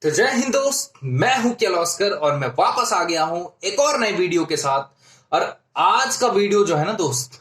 तो जय हिंद दोस्त, मैं हूं किर्लोस्कर और मैं वापस आ गया हूं एक और नई वीडियो के साथ। और आज का वीडियो जो है ना दोस्त,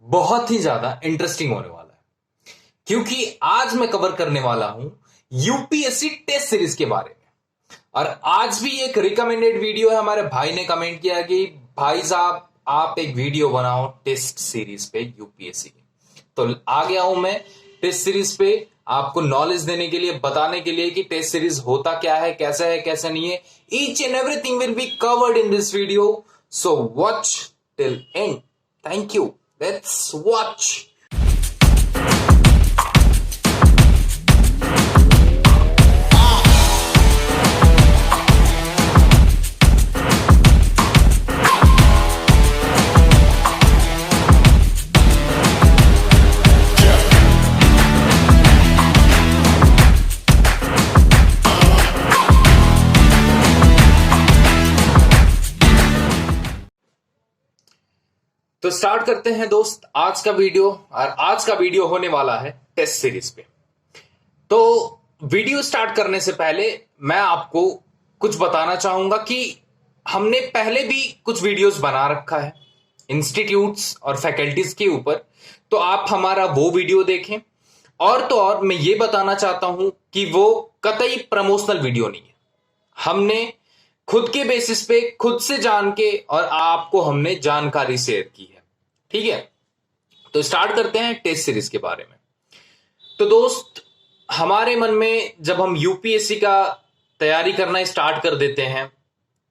बहुत ही ज्यादा इंटरेस्टिंग होने वाला है, क्योंकि आज मैं कवर करने वाला हूं यूपीएससी टेस्ट सीरीज के बारे में। और आज भी एक रिकमेंडेड वीडियो है। हमारे भाई ने कमेंट किया कि भाई साहब आप एक वीडियो बनाओ टेस्ट सीरीज पे यूपीएससी की। तो आ गया हूं मैं टेस्ट सीरीज पे आपको नॉलेज देने के लिए, बताने के लिए कि टेस्ट सीरीज होता क्या है, कैसे नहीं है। Each and everything will be covered in this video, so watch till and. Thank you, let's watch. तो स्टार्ट करते हैं दोस्त आज का वीडियो। और आज का वीडियो होने वाला है टेस्ट सीरीज पे। तो वीडियो स्टार्ट करने से पहले मैं आपको कुछ बताना चाहूंगा कि हमने पहले भी कुछ वीडियोस बना रखा है इंस्टीट्यूट्स और फैकल्टीज के ऊपर, तो आप हमारा वो वीडियो देखें। और तो और मैं ये बताना चाहता हूं कि वो कतई प्रमोशनल वीडियो नहीं है। हमने खुद के बेसिस पे, खुद से जान के और आपको हमने जानकारी शेयर की है। ठीक है, तो स्टार्ट करते हैं टेस्ट सीरीज के बारे में। तो दोस्त, हमारे मन में जब हम यूपीएससी का तैयारी करना स्टार्ट कर देते हैं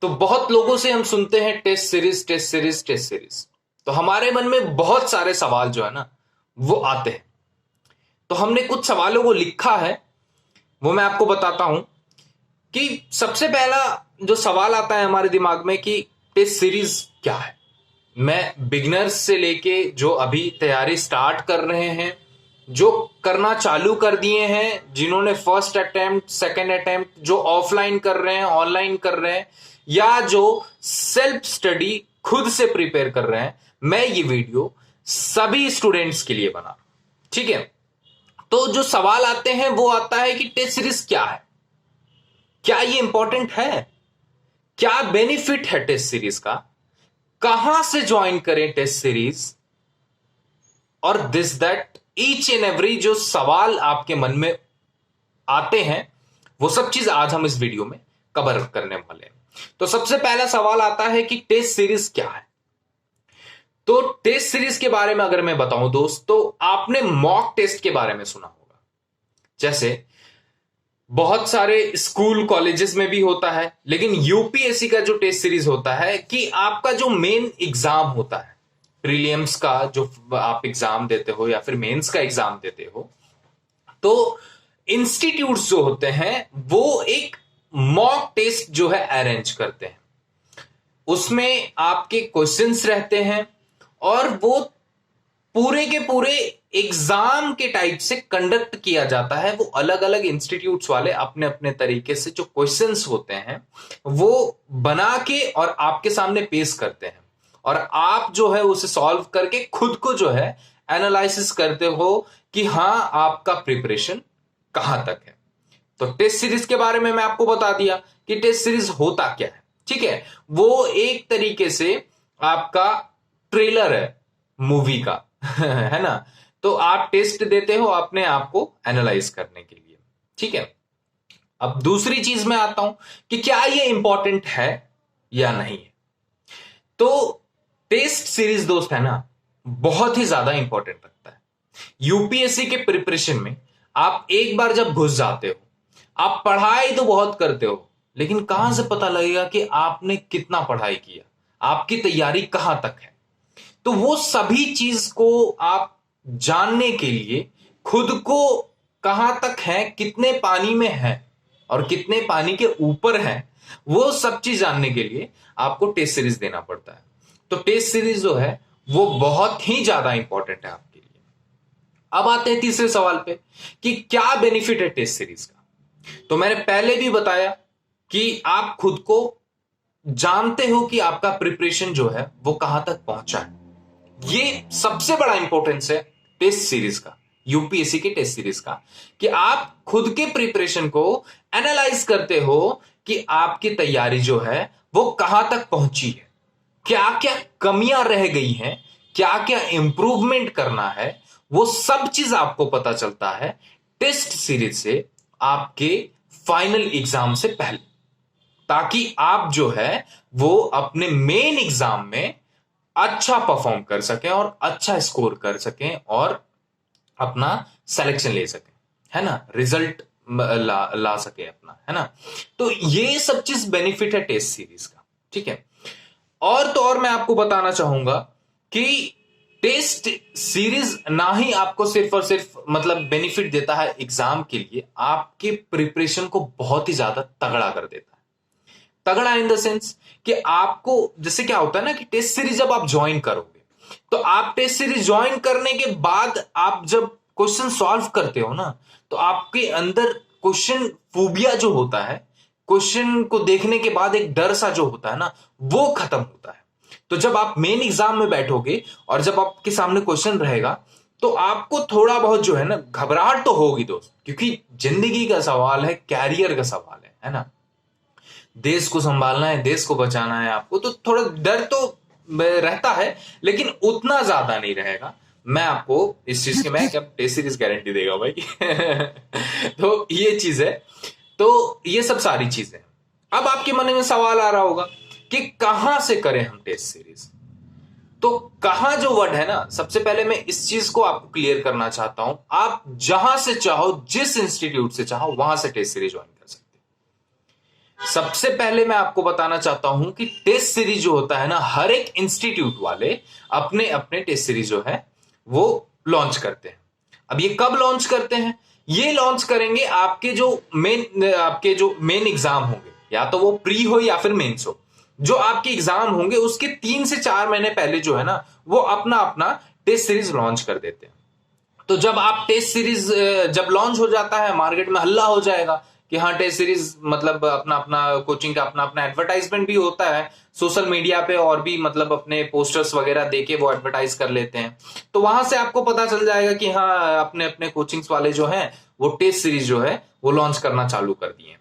तो बहुत लोगों से हम सुनते हैं test series test series test series. तो हमारे मन में बहुत सारे सवाल जो है ना वो आते हैं। तो हमने कुछ सवालों को लिखा है, वो मैं आपको बताता हूं कि सबसे पहला जो सवाल आता है हमारे दिमाग में कि टेस्ट सीरीज क्या है। मैं बिगिनर्स से लेके जो अभी तैयारी स्टार्ट कर रहे हैं, जो करना चालू कर दिए हैं, जिन्होंने फर्स्ट अटेम्प्ट, सेकंड अटेम्प्ट, जो ऑफलाइन कर रहे हैं, ऑनलाइन कर रहे हैं, या जो सेल्फ स्टडी खुद से प्रिपेयर कर रहे हैं, मैं ये वीडियो सभी स्टूडेंट्स के लिए बना। ठीक है, तो जो सवाल आते हैं वो आता है कि टेस्ट सीरीज क्या है, क्या ये इंपॉर्टेंट है, क्या बेनिफिट है टेस्ट सीरीज का, कहां से ज्वाइन करें टेस्ट सीरीज, और this that each and every जो सवाल आपके मन में आते हैं वो सब चीज आज हम इस वीडियो में कवर करने वाले हैं। तो सबसे पहला सवाल आता है कि टेस्ट सीरीज क्या है। तो टेस्ट सीरीज के बारे में अगर मैं बताऊं दोस्त, तो आपने मॉक टेस्ट के बारे में सुना होगा। जैसे बहुत सारे स्कूल कॉलेजेस में भी होता है, लेकिन यूपीएससी का जो टेस्ट सीरीज होता है कि आपका जो मेन एग्जाम होता है, प्रीलिम्स का जो आप एग्जाम देते हो या फिर मेंस का एग्जाम देते हो, तो इंस्टीट्यूट्स जो होते हैं वो एक मॉक टेस्ट जो है अरेंज करते हैं। उसमें आपके क्वेश्चंस रहते हैं और वो पूरे के पूरे एग्जाम के टाइप से कंडक्ट किया जाता है। वो अलग अलग इंस्टीट्यूट्स वाले अपने अपने तरीके से जो क्वेश्चंस होते हैं वो बना के और आपके सामने पेश करते हैं, और आप जो है उसे सॉल्व करके खुद को जो है एनालिसिस करते हो कि हां आपका प्रिपरेशन कहां तक है। तो टेस्ट सीरीज के बारे में मैं आपको बता दिया कि टेस्ट सीरीज होता क्या है। ठीक है, वो एक तरीके से आपका ट्रेलर है मूवी का है ना। तो आप टेस्ट देते हो अपने आप को एनालाइज करने के लिए। ठीक है, अब दूसरी चीज में आता हूं कि क्या ये इंपॉर्टेंट है या नहीं है। तो टेस्ट सीरीज दोस्त है ना, बहुत ही ज्यादा इंपॉर्टेंट रखता है यूपीएससी के प्रिपरेशन में। आप एक बार जब घुस जाते हो, आप पढ़ाई तो बहुत करते हो, लेकिन कहां से पता लगेगा कि आपने कितना पढ़ाई किया, आपकी तैयारी कहां तक है। तो वो सभी चीज को आप जानने के लिए खुद को कहां तक है, कितने पानी में है और कितने पानी के ऊपर है, वो सब चीज जानने के लिए आपको टेस्ट सीरीज देना पड़ता है। तो टेस्ट सीरीज जो है वो बहुत ही ज्यादा इंपॉर्टेंट है आपके लिए। अब आते हैं तीसरे सवाल पे कि क्या बेनिफिट है टेस्ट सीरीज का। तो मैंने पहले भी बताया कि आप खुद को जानते हो कि आपका प्रिपरेशन जो है वो कहां तक पहुंचा है। ये सबसे बड़ा इंपॉर्टेंस है टेस्ट सीरीज का। यूपीएससी के टेस्ट सीरीज का, कि आप खुद के प्रिपरेशन को एनालाइज करते हो कि आपकी तैयारी जो है वो कहां तक पहुंची है, क्या क्या कमियां रह गई हैं, क्या क्या इंप्रूवमेंट करना है, वो सब चीज आपको पता चलता है टेस्ट सीरीज से आपके फाइनल एग्जाम से पहले, ताकि आप जो है वो अपने मेन एग्जाम में अच्छा परफॉर्म कर सकें और अच्छा स्कोर कर सकें और अपना सिलेक्शन ले सकें, है ना, रिजल्ट ला सके अपना, है ना। तो ये सब चीज बेनिफिट है टेस्ट सीरीज का, ठीक है। और तो और मैं आपको बताना चाहूंगा कि टेस्ट सीरीज ना ही आपको सिर्फ और सिर्फ मतलब बेनिफिट देता है एग्जाम के लिए, आपके प्रिपरेशन को बहुत ही ज्यादा तगड़ा कर देता है। तगड़ा इन द सेंस कि आपको, जैसे क्या होता है ना कि टेस्ट सीरीज जब आप ज्वाइन करोगे तो आप टेस्ट सीरीज ज्वाइन करने के बाद आप जब क्वेश्चन सॉल्व करते हो ना, तो आपके अंदर क्वेश्चन फोबिया जो होता है, क्वेश्चन को देखने के बाद एक डर सा जो होता है ना, वो खत्म होता है। तो जब आप मेन एग्जाम में बैठोगे और जब आपके सामने क्वेश्चन रहेगा तो आपको थोड़ा बहुत जो है ना घबराहट तो होगी दोस्त, क्योंकि जिंदगी का सवाल है, कैरियर का सवाल है ना, देश को संभालना है, देश को बचाना है आपको, तो थोड़ा डर तो रहता है, लेकिन उतना ज्यादा नहीं रहेगा। मैं आपको इस चीज की, मैं क्या टेस्ट सीरीज गारंटी देगा भाई। तो ये चीज है, तो ये सब सारी चीजें। अब आपके मन में सवाल आ रहा होगा कि कहां से करें हम टेस्ट सीरीज। तो कहां जो वर्ड है ना, सबसे पहले मैं इस चीज को आपको क्लियर करना चाहता हूं, आप जहां से चाहो, जिस इंस्टीट्यूट से चाहो वहां से टेस्ट सीरीज ज्वाइन कर सकते हैं। सबसे पहले मैं आपको बताना चाहता हूं कि टेस्ट सीरीज जो होता है ना, हर एक इंस्टीट्यूट वाले अपने अपने टेस्ट सीरीज जो है वो लॉन्च करते हैं। अब ये कब लॉन्च करते हैं? ये लॉन्च करेंगे आपके जो मेन एग्जाम होंगे, या तो वो प्री हो या फिर मेंस हो, जो आपके एग्जाम होंगे उसके 3 से 4 महीने पहले जो है ना, वो अपना अपना टेस्ट सीरीज लॉन्च कर देते हैं। तो जब आप टेस्ट सीरीज जब लॉन्च हो जाता है, मार्केट में हल्ला हो जाएगा कि हाँ टेस्ट सीरीज, मतलब अपना अपना कोचिंग का अपना अपना एडवर्टाइजमेंट भी होता है सोशल मीडिया पे, और भी मतलब अपने पोस्टर्स वगैरह देके वो एडवर्टाइज कर लेते हैं। तो वहां से आपको पता चल जाएगा कि हाँ अपने अपने कोचिंग्स वाले जो हैं वो टेस्ट सीरीज जो है वो लॉन्च करना चालू कर दिए।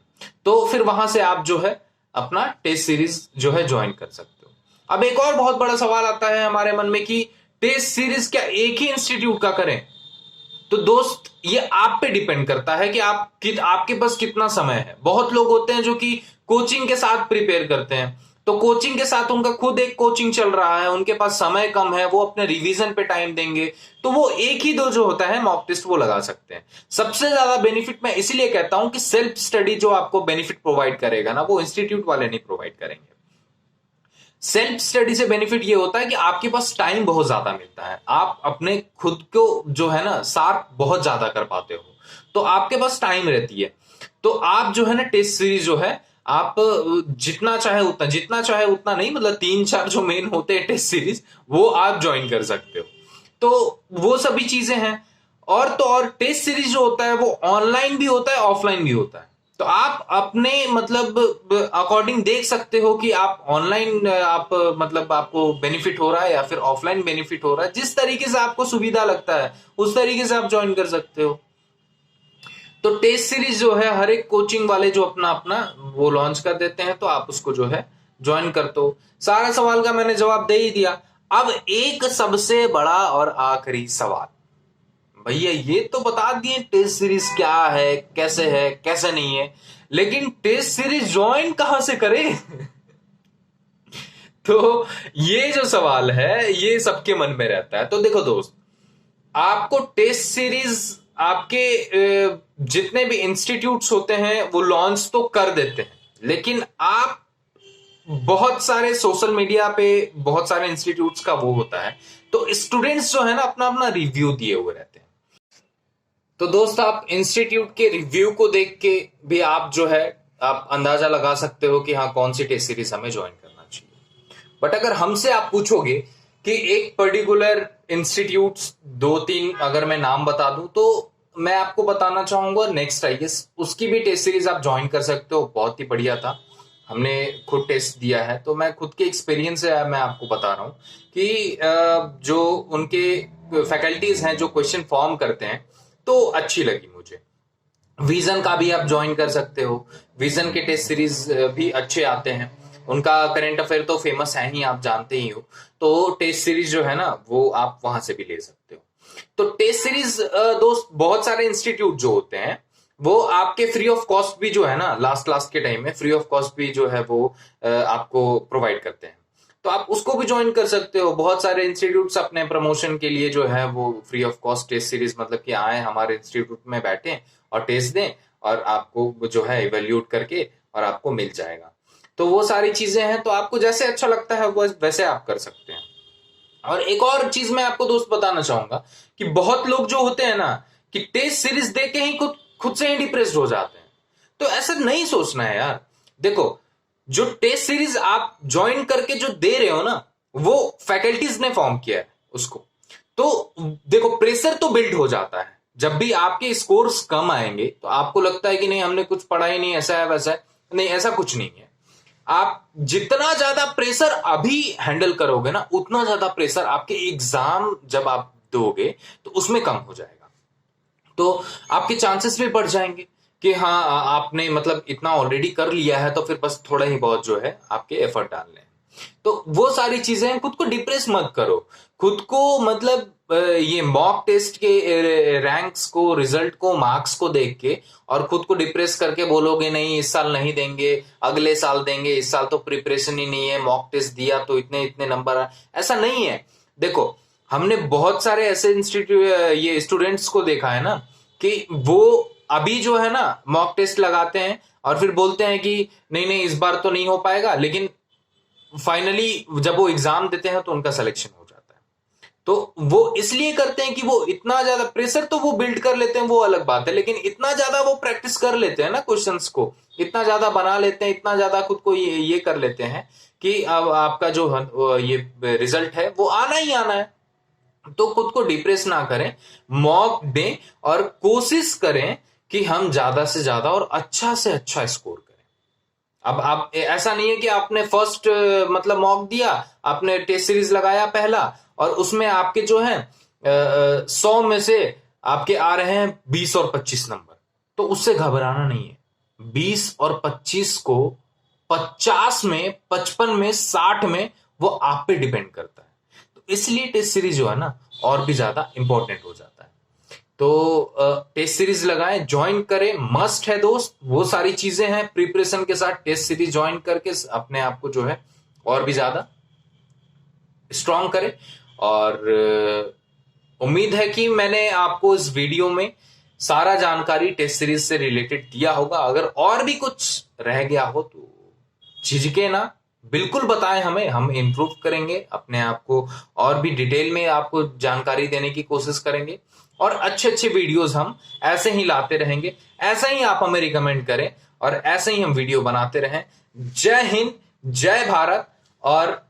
तो फिर वहां से आप जो है अपना टेस्ट सीरीज जो है ज्वाइन कर सकते हो। अब एक और बहुत बड़ा सवाल आता है हमारे मन में कि टेस्ट सीरीज क्या एक ही इंस्टीट्यूट का करें? तो दोस्त ये आप पे डिपेंड करता है कि आपके पास कितना समय है। बहुत लोग होते हैं जो कि कोचिंग के साथ प्रिपेयर करते हैं, तो कोचिंग के साथ उनका खुद एक कोचिंग चल रहा है, उनके पास समय कम है, वो अपने रिवीजन पे टाइम देंगे, तो वो एक ही दो जो होता है मॉक टेस्ट वो लगा सकते हैं। सबसे ज्यादा बेनिफिट मैं इसीलिए कहता हूं कि सेल्फ स्टडी जो आपको बेनिफिट प्रोवाइड करेगा ना, वो इंस्टीट्यूट वाले नहीं प्रोवाइड करेंगे। सेल्फ स्टडी से बेनिफिट ये होता है कि आपके पास टाइम बहुत ज्यादा मिलता है, आप अपने खुद को जो है ना शार्प बहुत ज्यादा कर पाते हो, तो आपके पास टाइम रहती है। तो आप जो है ना टेस्ट सीरीज जो है आप जितना चाहे उतना नहीं, मतलब 3-4 जो मेन होते हैं टेस्ट सीरीज वो आप ज्वाइन कर सकते हो। तो वो सभी चीजें हैं। और तो और टेस्ट सीरीज जो होता है वो ऑनलाइन भी होता है, ऑफलाइन भी होता है। तो आप अपने मतलब अकॉर्डिंग देख सकते हो कि आप ऑनलाइन आप मतलब आपको बेनिफिट हो रहा है या फिर ऑफलाइन बेनिफिट हो रहा है। जिस तरीके से आपको सुविधा लगता है उस तरीके से आप ज्वाइन कर सकते हो। तो टेस्ट सीरीज जो है हर एक कोचिंग वाले जो अपना अपना वो लॉन्च कर देते हैं, तो आप उसको जो है ज्वाइन कर दो। सारा सवाल का मैंने जवाब दे ही दिया। अब एक सबसे बड़ा और आखिरी सवाल, भैया ये तो बता दिए टेस्ट सीरीज क्या है, कैसे नहीं है, लेकिन टेस्ट सीरीज ज्वाइन कहां से करें? तो ये जो सवाल है ये सबके मन में रहता है। तो देखो दोस्त, आपको टेस्ट सीरीज आपके जितने भी इंस्टीट्यूट्स होते हैं वो लॉन्च तो कर देते हैं, लेकिन आप बहुत सारे सोशल मीडिया पे बहुत सारे इंस्टीट्यूट्स का वो होता है, तो स्टूडेंट्स जो है ना अपना अपना रिव्यू दिए हुए रहते हैं। तो दोस्त आप इंस्टीट्यूट के रिव्यू को देख के भी आप जो है आप अंदाजा लगा सकते हो कि हाँ कौन सी टेस्ट सीरीज हमें ज्वाइन करना चाहिए। बट अगर हमसे आप पूछोगे कि एक पर्टिकुलर इंस्टीट्यूट 2-3 अगर मैं नाम बता दूं, तो मैं आपको बताना चाहूंगा नेक्स्ट आईएएस, उसकी भी टेस्ट सीरीज आप ज्वाइन कर सकते हो, बहुत ही बढ़िया था। हमने खुद टेस्ट दिया है, तो मैं खुद के एक्सपीरियंस से मैं आपको बता रहा हूं कि जो उनके फैकल्टीज हैं जो क्वेश्चन फॉर्म करते हैं तो अच्छी लगी मुझे। विजन का भी आप ज्वाइन कर सकते हो, विजन के टेस्ट सीरीज भी अच्छे आते हैं, उनका करंट अफेयर तो फेमस है ही, आप जानते ही हो। तो टेस्ट सीरीज जो है ना वो आप वहां से भी ले सकते हो। तो टेस्ट सीरीज दोस्त बहुत सारे इंस्टीट्यूट जो होते हैं वो आपके फ्री ऑफ कॉस्ट भी जो है ना लास्ट के टाइम में फ्री ऑफ कॉस्ट भी जो है वो आपको प्रोवाइड करते हैं, तो आप उसको भी ज्वाइन कर सकते हो। बहुत सारे इंस्टीट्यूट्स अपने प्रमोशन के लिए जो है वो free of cost test series मतलब कि आए हमारे इंस्टीट्यूट में बैठे और टेस्ट दें और आपको जो है इवेल्यूट करके और आपको मिल जाएगा। तो वो सारी चीजें हैं, तो आपको जैसे अच्छा लगता है वो वैसे आप कर सकते हैं। और एक और चीज मैं आपको दोस्त बताना चाहूंगा कि बहुत लोग जो होते हैं ना कि टेस्ट सीरीज देख के ही खुद से ही डिप्रेस्ड हो जाते हैं। तो ऐसा नहीं सोचना है यार। देखो, जो टेस्ट सीरीज आप ज्वाइन करके जो दे रहे हो ना वो फैकल्टीज ने फॉर्म किया है उसको। तो देखो, प्रेशर तो बिल्ड हो जाता है जब भी आपके स्कोर्स कम आएंगे तो आपको लगता है कि नहीं हमने कुछ पढ़ा ही नहीं, ऐसा है वैसा है। नहीं, ऐसा कुछ नहीं है। आप जितना ज्यादा प्रेशर अभी हैंडल करोगे ना उतना ज्यादा प्रेशर आपके एग्जाम जब आप दोगे तो उसमें कम हो जाएगा। तो आपके चांसेस भी बढ़ जाएंगे कि हाँ आपने मतलब इतना ऑलरेडी कर लिया है तो फिर बस थोड़ा ही बहुत जो है आपके एफर्ट डालने हैं। तो वो सारी चीजें, खुद को डिप्रेस मत करो, खुद को मतलब ये मॉक टेस्ट के रैंक्स को, रिजल्ट को, मार्क्स को देख के और खुद को डिप्रेस करके बोलोगे नहीं इस साल नहीं देंगे, अगले साल देंगे, इस साल तो प्रिपरेशन ही नहीं है, मॉक टेस्ट दिया तो इतने इतने नंबर, ऐसा नहीं है। देखो, हमने बहुत सारे ऐसे इंस्टीट्यूट ये स्टूडेंट्स को देखा है ना कि वो अभी जो है ना मॉक टेस्ट लगाते हैं और फिर बोलते हैं कि नहीं नहीं इस बार तो नहीं हो पाएगा, लेकिन फाइनली जब वो एग्जाम देते हैं तो उनका सिलेक्शन हो जाता है। तो वो इसलिए करते हैं कि वो इतना ज्यादा प्रेशर तो वो बिल्ड कर लेते हैं, वो अलग बात है, लेकिन इतना ज्यादा वो प्रैक्टिस कर लेते हैं ना क्वेश्चंस को, इतना ज्यादा बना लेते हैं, इतना ज्यादा खुद को ये कर लेते हैं कि अब आपका जो ये रिजल्ट है वो आना ही आना है। तो खुद को डिप्रेस ना करें, मॉक दें और कोशिश करें कि हम ज्यादा से ज्यादा और अच्छा से अच्छा स्कोर करें। अब आप ऐसा नहीं है कि आपने फर्स्ट मतलब मॉक दिया, आपने टेस्ट सीरीज लगाया पहला और उसमें आपके जो है 100 में से आपके आ रहे हैं 20 और 25 नंबर, तो उससे घबराना नहीं है। 20 और 25 को 50 में, 55 में, 60 में वो आप पे डिपेंड करता है। तो इसलिए टेस्ट सीरीज जो है ना और भी ज्यादा इंपॉर्टेंट हो जाता है। तो टेस्ट सीरीज लगाएं, ज्वाइन करें, मस्ट है दोस्त। वो सारी चीजें हैं प्रिपरेशन के साथ, टेस्ट सीरीज ज्वाइन करके अपने आप को जो है और भी ज्यादा स्ट्रांग करें। और उम्मीद है कि मैंने आपको इस वीडियो में सारा जानकारी टेस्ट सीरीज से रिलेटेड दिया होगा। अगर और भी कुछ रह गया हो तो झिझके ना, बिल्कुल बताएं हमें, हम इंप्रूव करेंगे अपने आप को और भी डिटेल में आपको जानकारी देने की कोशिश करेंगे और अच्छे अच्छे वीडियोस हम ऐसे ही लाते रहेंगे। ऐसा ही आप हमें रिकमेंड करें और ऐसे ही हम वीडियो बनाते रहें। जय हिंद, जय भारत। और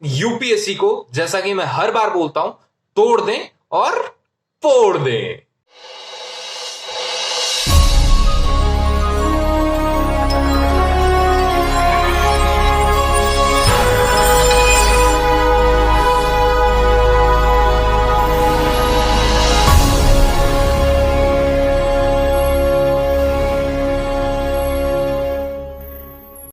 यूपीएससी को, जैसा कि मैं हर बार बोलता हूं, तोड़ दें और फोड़ दें।